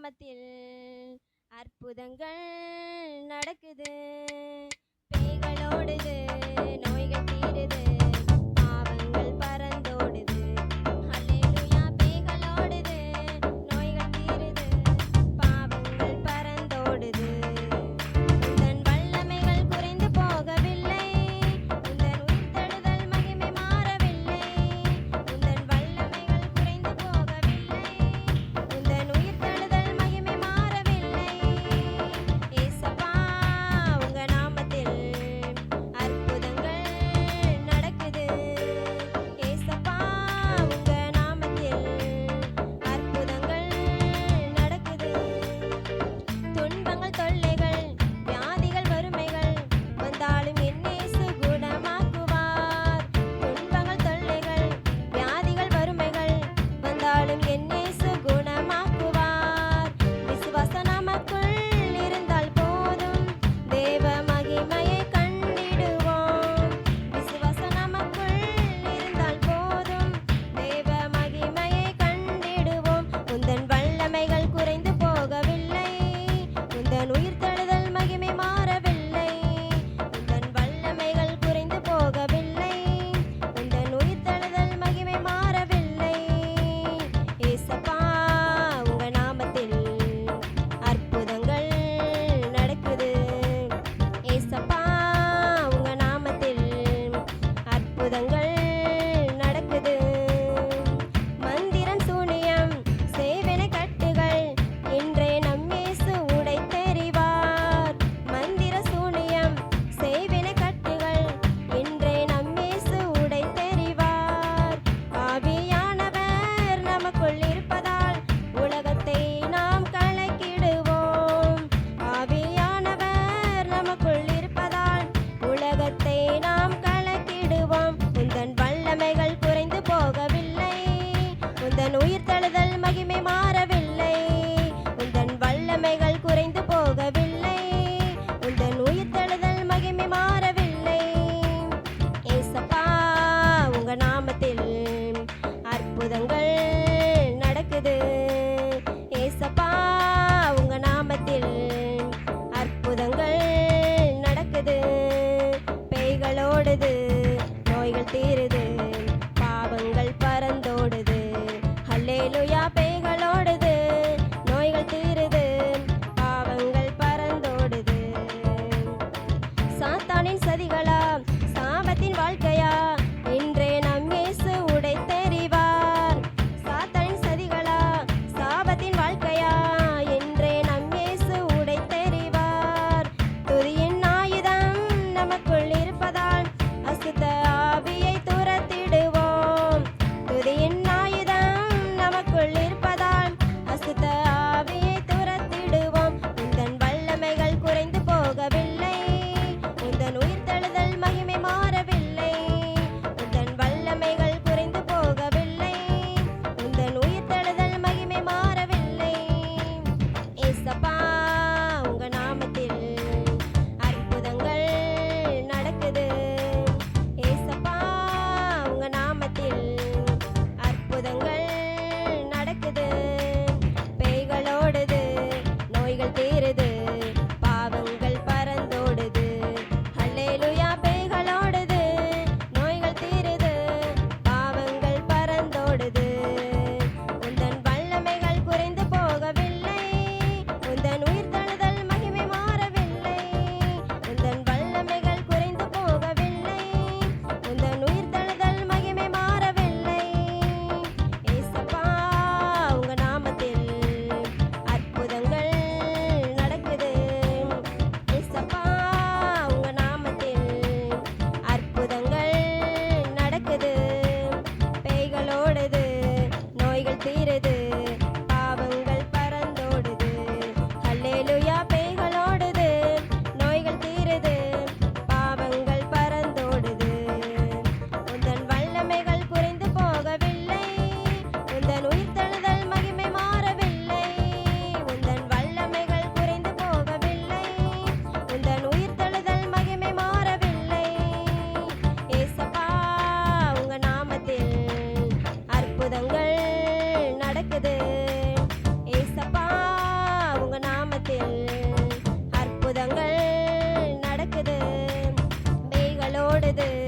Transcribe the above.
நாமத்தில் அற்புதங்கள் நடக்குது. பேய்களோடுது, நோய்கள் தீருது, பாவங்கள் பறந்தோடுது. அல்லேலூயா. பேய்களோடுது, நோய்கள் தீருது, பாவங்கள் பறந்தோடுது. உந்தன் வல்லமைகள் குறைந்து போகவில்லை, உந்தன் உயிர்த்தெழுதல் மகிமை மாறவில்லை. உந்தன் வல்லமைகள் குறைந்து போகவில்லை, உந்தன் உயிர்த்தெழுதல் மகிமை மாறவில்லை. ஏசப்பா, உங்க நாமத்தில் அற்புதங்கள் நடக்குது. ஏசப்பா, உங்க நாமத்தில் அற்புதங்கள் நடக்குது. துன்பங்கள், தொல்லைகள், வியாதிகள், வறுமைகள் வந்தாலும் என் இயேசு குணமாக்குவார். துன்பங்கள், தொல்லைகள், வியாதிகள், வறுமைகள் வந்தாலும் என் இயேசு குணமாக்குவார். விசுவாசம் நமக்குள் இருந்தால் போதும், தேவ மகிமையை கண்டிடுவோம். விசுவாசம் நமக்குள் இருந்தால் போதும், தேவ மகிமையை கண்டிடுவோம். உந்தன் வல்லமைகள் குறைந்து போகவில்லை, உந்தன் உயிர்த்தெழுதல் மகிமை மாறவில்லை. உந்தன் வல்லமைகள் குறைந்து போகவில்லை, உந்தன் உயிர்த்தெழுதல் மகிமை மாறவில்லை. ஏசப்பா, உங்க நாமத்தில் அற்புதங்கள் நடக்குது. ஏசப்பா, உங்க நாமத்தில் அற்புதங்கள் நடக்குது. மந்திரம், சூனியம், சேவனை கட்டுகள் இன்றே நம் இயேசு உடைத்தெறிவார். மந்திர, சூனியம், சேவனை கட்டுகள் இன்றே நம் இயேசு உடைத்தெறிவார். ஆவியானவர் நமக்குள் இருப்பதால் உலகத்தை நாம் கலக்கிடுவோம். ஆவியானவர் நமக்குள் இருப்பதால் உலகத்தை நாம் கலக்கிடுவோம். உந்தன் வல்லமைகள் குறைந்து போகவில்லை, உந்தன் உயிர்த்தெழுதல் மகிமை மாறவில்லை. உந்தன் வல்லமைகள் குறைந்து போகவில்லை, உந்தன் உயிர்த்தெழுதல் மகிமை மாறவில்லை. ஏசப்பா, உங்க நாமத்தில் அற்புதங்கள் நடக்குது. ஏசப்பா, உங்க நாமத்தில் அற்புதங்கள் நடக்குது. பேய்களோடுது, நோய்கள் தீருது, பாவங்கள் பறந்தோடுது. அல்லேலூயா. பேய்களோடுது, நோய்கள் தீருது, பாவங்கள் பறந்தோடுது. சாத்தானின் சதிகளா, சாபத்தின் வாழ்க்கையா இன்றே நம் இயேசு உடைத்தெறிவார். சாத்தானின் சதிகளா, சாபத்தின் வாழ்க்கையா இன்றே நம் இயேசு உடைத்தெறிவார். துதியின் ஆயுதம் நமக்குள் இருப்பதால் அசுத்த ஆவியை துரத்திடுவோம். துதியின் ஆயுதம் நமக்குள் இருப்பதால் அசுத்த ஆவியை துரத்திடுவோம். உந்தன் வல்லமைகள் குறைந்து போகவில்லை, உந்தன் உயிர்த்தெழுதல் மகிமை மாறவில்லை. உந்தன் வல்லமைகள் குறைந்து போகவில்லை, உந்தன் உயிர்த்தெழுதல் மகிமை மாறவில்லை. ஏசப்பா, உங்க நாமத்தில் அற்புதங்கள் நடக்குது. ஏசப்பா, உங்க நாமத்தில் அற்புதங்கள் நடக்குது. பேய்களோடுது, நோய்கள் தீருது, பாவங்கள் பறந்தோடுது. அல்லேலூயா. பேய்களோடுது, நோய்கள் தீருது, பாவங்கள் பறந்தோடுது. உந்தன் வல்லமைகள் குறைந்து போகவில்லை, உந்தன் உயிர்த்தெழுதல் மகிமை மாறவில்லை. உந்தன் வல்லமைகள் குறைந்து போகவில்லை, உந்தன் உயிர்த்தெழுதல் மகிமை மாறவில்லை. ஏசப்பா, உங்க நாமத்தில் அற்புதங்கள் நடக்குது. தீருது